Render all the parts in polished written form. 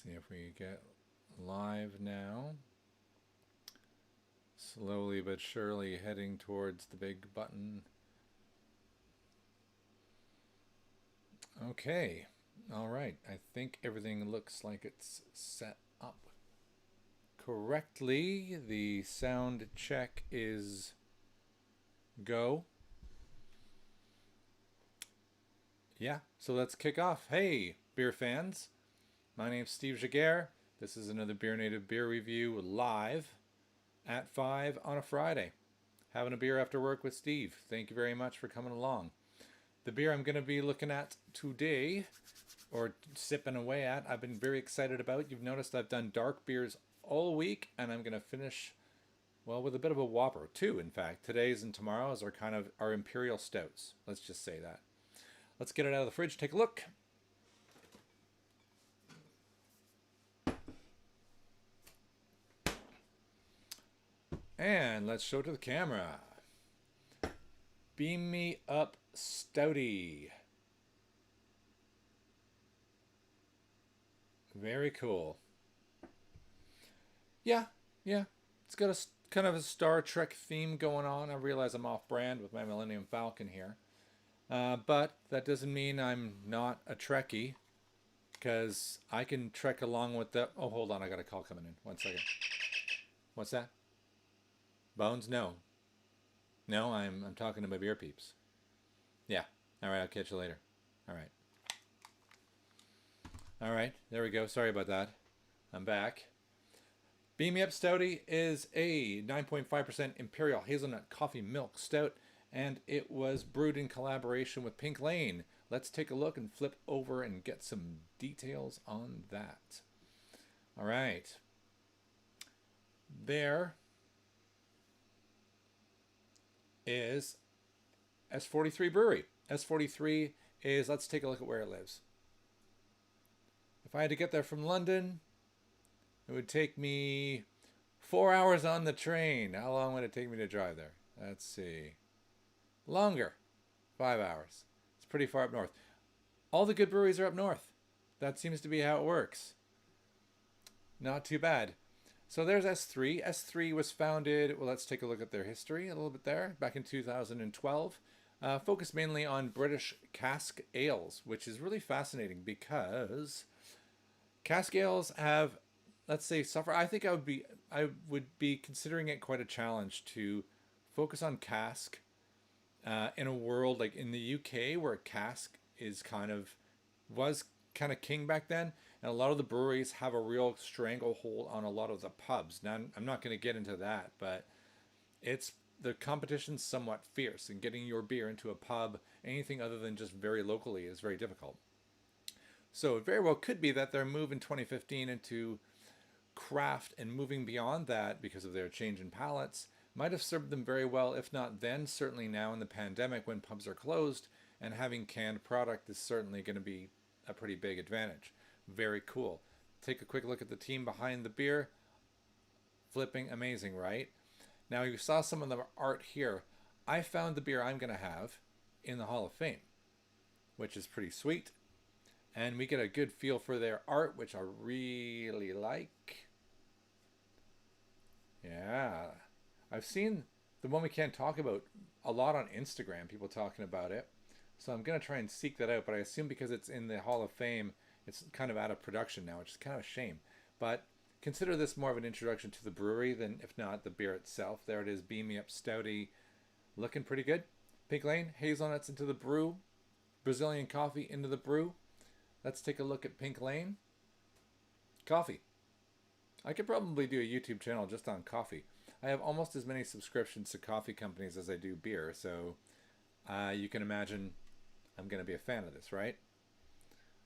See if we get live now. Slowly but surely heading towards the big button. Okay. All right. I think everything looks like it's set up correctly. The sound check is go. Yeah, so let's kick off. Hey, beer fans. My name's Steve Jaguar. This is another BeerNative beer review live at 5 on a Friday. Having a beer after work with Steve. Thank you very much for coming along. The beer I'm going to be looking at today, or sipping away at, I've been very excited about. You've noticed I've done dark beers all week, and I'm going to finish, well, with a bit of a whopper. Two, in fact. Today's and tomorrow's are kind of our Imperial Stouts. Let's just say that. Let's get it out of the fridge, take a look. And let's show it to the camera. Beam me up, Stouty. Very cool. Yeah. It's got a kind of a Star Trek theme going on. I realize I'm off brand with my Millennium Falcon here. But that doesn't mean I'm not a Trekkie, because I can trek along with the... Oh, hold on, I got a call coming in. 1 second. What's that? Bones? No. No, I'm talking to my beer peeps. Yeah. All right, I'll catch you later. All right. All right, there we go. Sorry about that. I'm back. Beam Me Up Stouty is a 9.5% Imperial Hazelnut Coffee Milk Stout, and it was brewed in collaboration with Pink Lane. Let's take a look and flip over and get some details on that. All right. There is S43 Brewery. S43 is, let's take a look at where it lives. If I had to get there from London, it would take me 4 hours on the train. How long would it take me to drive there? Let's see. Longer. 5 hours. It's pretty far up north. All the good breweries are up north. That seems to be how it works. Not too bad. So there's S3. S3 was founded, well, let's take a look at their history a little bit there, back in 2012. Focused mainly on British cask ales, which is really fascinating because cask ales have, let's say, suffer. I think I would be considering it quite a challenge to focus on cask in a world like in the UK, where cask was kind of king back then, and a lot of the breweries have a real stranglehold on a lot of the pubs. Now, I'm not going to get into that, but the competition's somewhat fierce, and getting your beer into a pub, anything other than just very locally, is very difficult. So it very well could be that their move in 2015 into craft and moving beyond that because of their change in palates might have served them very well, if not then, certainly now in the pandemic when pubs are closed, and having canned product is certainly going to be a pretty big advantage. Very cool. Take a quick look at the team behind the beer. Flipping amazing, right? Now, you saw some of the art here. I found the beer I'm going to have in the Hall of Fame, which is pretty sweet. And we get a good feel for their art, which I really like. Yeah. I've seen the one we can't talk about a lot on Instagram, people talking about it. So I'm going to try and seek that out, but I assume because it's in the Hall of Fame, it's kind of out of production now, which is kind of a shame. But consider this more of an introduction to the brewery than, if not, the beer itself. There it is, Beam Me Up Stouty, looking pretty good. Pink Lane, hazelnuts into the brew, Brazilian coffee into the brew. Let's take a look at Pink Lane. Coffee. I could probably do a YouTube channel just on coffee. I have almost as many subscriptions to coffee companies as I do beer, so you can imagine I'm going to be a fan of this, right?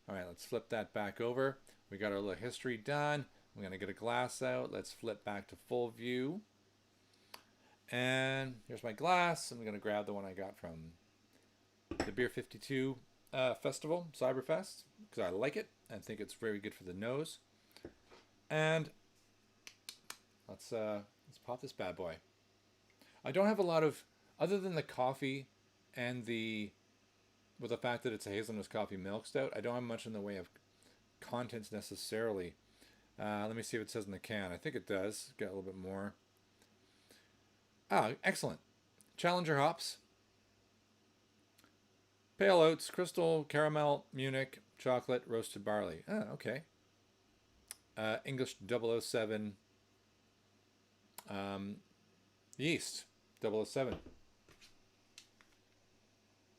All right, let's flip that back over. We got our little history done. I'm going to get a glass out. Let's flip back to full view. And here's my glass. I'm going to grab the one I got from the Beer 52 Festival, Cyberfest, because I like it. I think it's very good for the nose. And let's pop this bad boy. I don't have a lot of, other than the coffee and with the fact that it's a hazelnut coffee milk stout, I don't have much in the way of contents necessarily Let me see if it says in the can. I think it does. Get a little bit more. Ah, excellent. Challenger hops. Pale oats, crystal, caramel, Munich, chocolate, roasted barley. Ah, okay. English 007 yeast 007.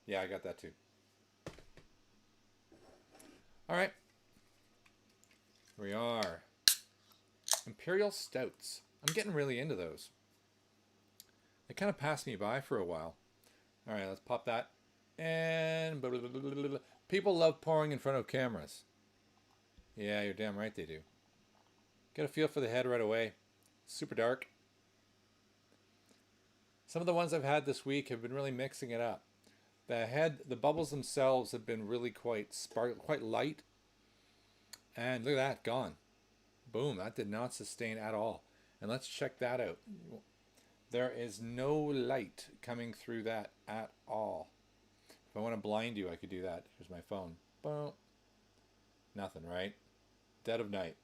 Yeah, I got that too. All right. Here we are. Imperial Stouts. I'm getting really into those. They kind of passed me by for a while. All right, let's pop that. And blah, blah, blah, blah, blah. People love pouring in front of cameras. Yeah, you're damn right they do. Get a feel for the head right away. Super dark. Some of the ones I've had this week have been really mixing it up. The head, the bubbles themselves have been really quite quite light. And look at that, gone. Boom, that did not sustain at all. And let's check that out. There is no light coming through that at all. If I want to blind you, I could do that. Here's my phone. Boom. Nothing, right? Dead of night.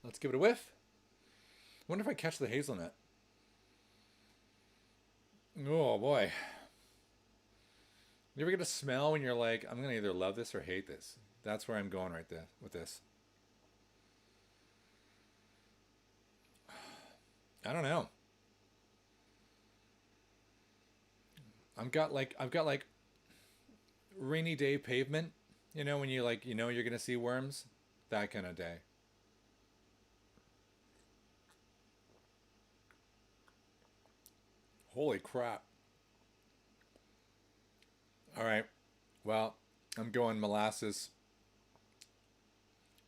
Let's give it a whiff. Wonder if I catch the hazelnut. Oh boy. You ever get a smell when you're like, I'm going to either love this or hate this? That's where I'm going right there with this. I don't know. I've got like rainy day pavement. You know, when you like, you know, you're going to see worms. That kind of day. Holy crap. All right. Well, I'm going molasses.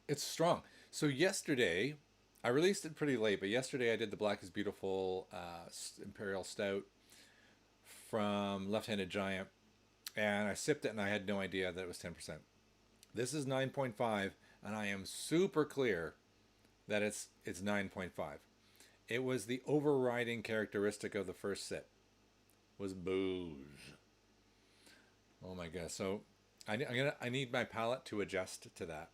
It's strong. So yesterday, I released it pretty late, but yesterday I did the Black is Beautiful Imperial Stout from Left-Handed Giant, and I sipped it and I had no idea that it was 10%. This is 9.5, and I am super clear that it's 9.5. It was the overriding characteristic of the first sip was booze. Oh my god! So I need my palate to adjust to that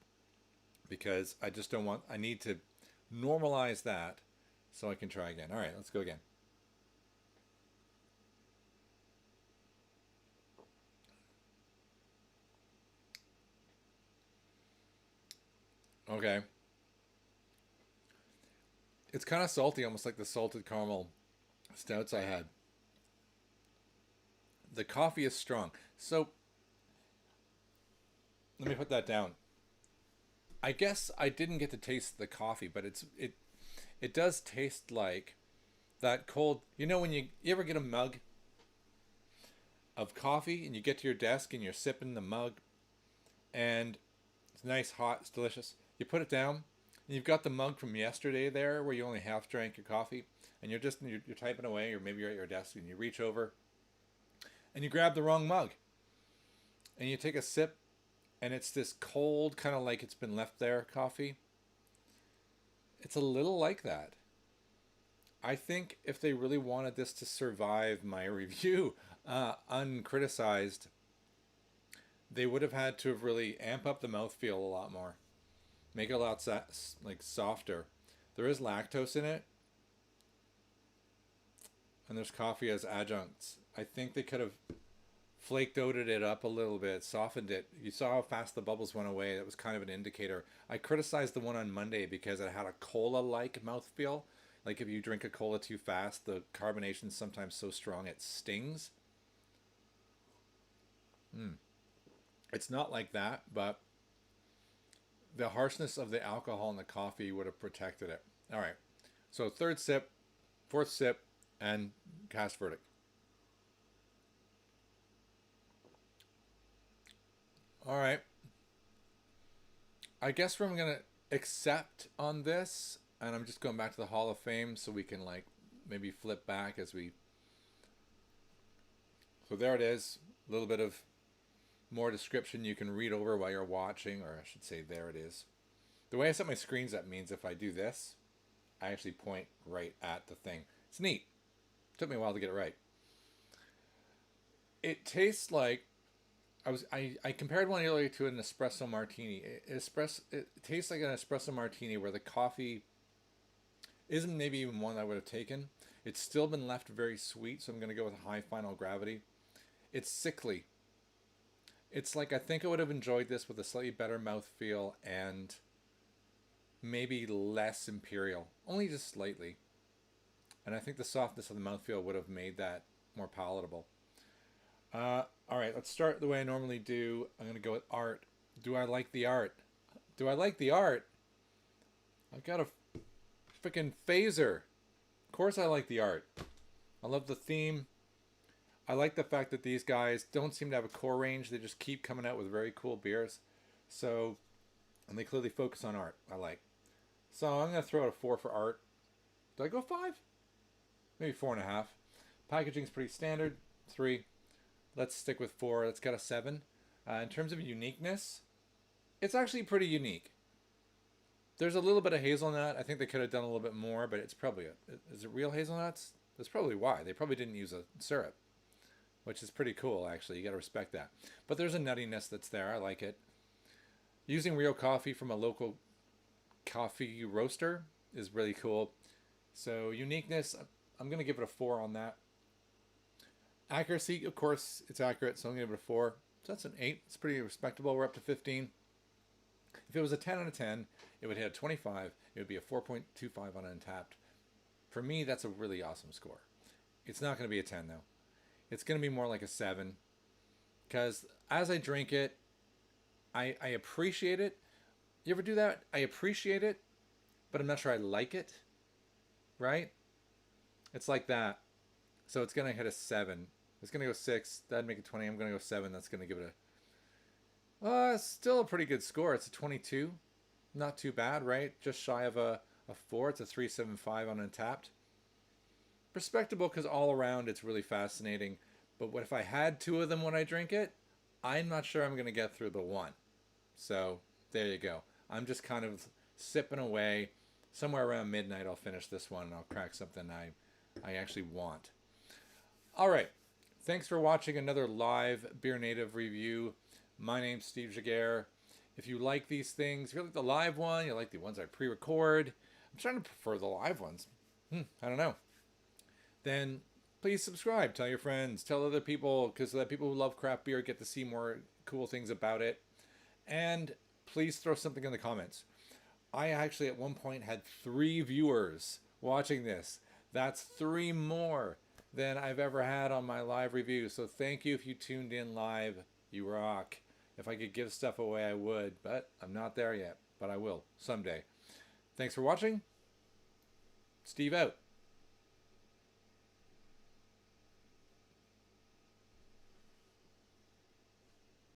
because I just don't want. I need to normalize that so I can try again. All right, let's go again. Okay. It's kind of salty, almost like the salted caramel stouts I had. The coffee is strong. So let me put that down. I guess I didn't get to taste the coffee, but it does taste like that cold. You know when you ever get a mug of coffee and you get to your desk and you're sipping the mug and it's nice, hot, it's delicious. You put it down and you've got the mug from yesterday there where you only half drank your coffee and you're typing away, or maybe you're at your desk and you reach over and you grab the wrong mug and you take a sip and it's this cold, kind of like it's been left there coffee. It's a little like that. I think if they really wanted this to survive my review uncriticized, they would have had to have really amp up the mouthfeel a lot more, make it a lot like softer. There is lactose in it, and there's coffee as adjuncts. I think they could have flaked oated it up a little bit, softened it. You saw how fast the bubbles went away. That was kind of an indicator. I criticized the one on Monday because it had a cola-like mouthfeel. Like if you drink a cola too fast, the carbonation's sometimes so strong it stings. It's not like that, but the harshness of the alcohol in the coffee would have protected it. All right. So third sip, fourth sip, and cast verdict. All right. I guess what I'm going to accept on this, and I'm just going back to the Hall of Fame so we can like maybe flip back as we... So there it is. A little bit of more description you can read over while you're watching, or I should say there it is. The way I set my screens up means if I do this, I actually point right at the thing. It's neat. Took me a while to get it right. It tastes like I compared one earlier to an espresso martini. It tastes like an espresso martini where the coffee isn't maybe even one I would have taken. It's still been left very sweet, so I'm going to go with a high final gravity. It's sickly. It's like I think I would have enjoyed this with a slightly better mouthfeel and maybe less imperial, only just slightly. And I think the softness of the mouthfeel would have made that more palatable. All right, let's start the way I normally do. I'm going to go with art. Do I like the art? Do I like the art? I've got a freaking phaser. Of course I like the art. I love the theme. I like the fact that these guys don't seem to have a core range. They just keep coming out with very cool beers. So, and they clearly focus on art. I like. So I'm going to throw out a 4 for art. Do I go 5? Maybe 4.5. Packaging's pretty standard. 3. Let's stick with 4. Let's get a 7. In terms of uniqueness, it's actually pretty unique. There's a little bit of hazelnut. I think they could have done a little bit more, but it's probably is it real hazelnuts? That's probably why. They probably didn't use a syrup, which is pretty cool, actually. You got to respect that. But there's a nuttiness that's there. I like it. Using real coffee from a local coffee roaster is really cool. So uniqueness, I'm going to give it a 4 on that. Accuracy, of course, it's accurate, so I'm going to give it a 4. So that's an 8. It's pretty respectable. We're up to 15. If it was a 10 out of 10, it would hit a 25. It would be a 4.25 on Untapped. For me, that's a really awesome score. It's not going to be a 10, though. It's going to be more like a 7. Because as I drink it, I appreciate it. You ever do that? I appreciate it, but I'm not sure I like it. Right? It's like that. So it's going to hit a 7. It's going to go 6. That'd make it 20. I'm going to go 7. That's going to give it a... still a pretty good score. It's a 22. Not too bad, right? Just shy of a 4. It's a 3.75 on Untapped. Respectable because all around it's really fascinating. But what if I had 2 of them when I drink it? I'm not sure I'm going to get through the 1. So there you go. I'm just kind of sipping away. Somewhere around midnight I'll finish this one and I'll crack something I actually want. All right. Thanks for watching another live BeerNative review. My name's Steve Jaguar. If you like these things, if you like the live one, you like the ones I pre-record, I'm trying to prefer the live ones. I don't know. Then please subscribe. Tell your friends. Tell other people, because the people who love craft beer get to see more cool things about it. And please throw something in the comments. I actually at one point had 3 viewers watching this. That's 3 more than I've ever had on my live review. So thank you if you tuned in live. You rock. If I could give stuff away, I would, but I'm not there yet. But I will someday. Thanks for watching. Steve out.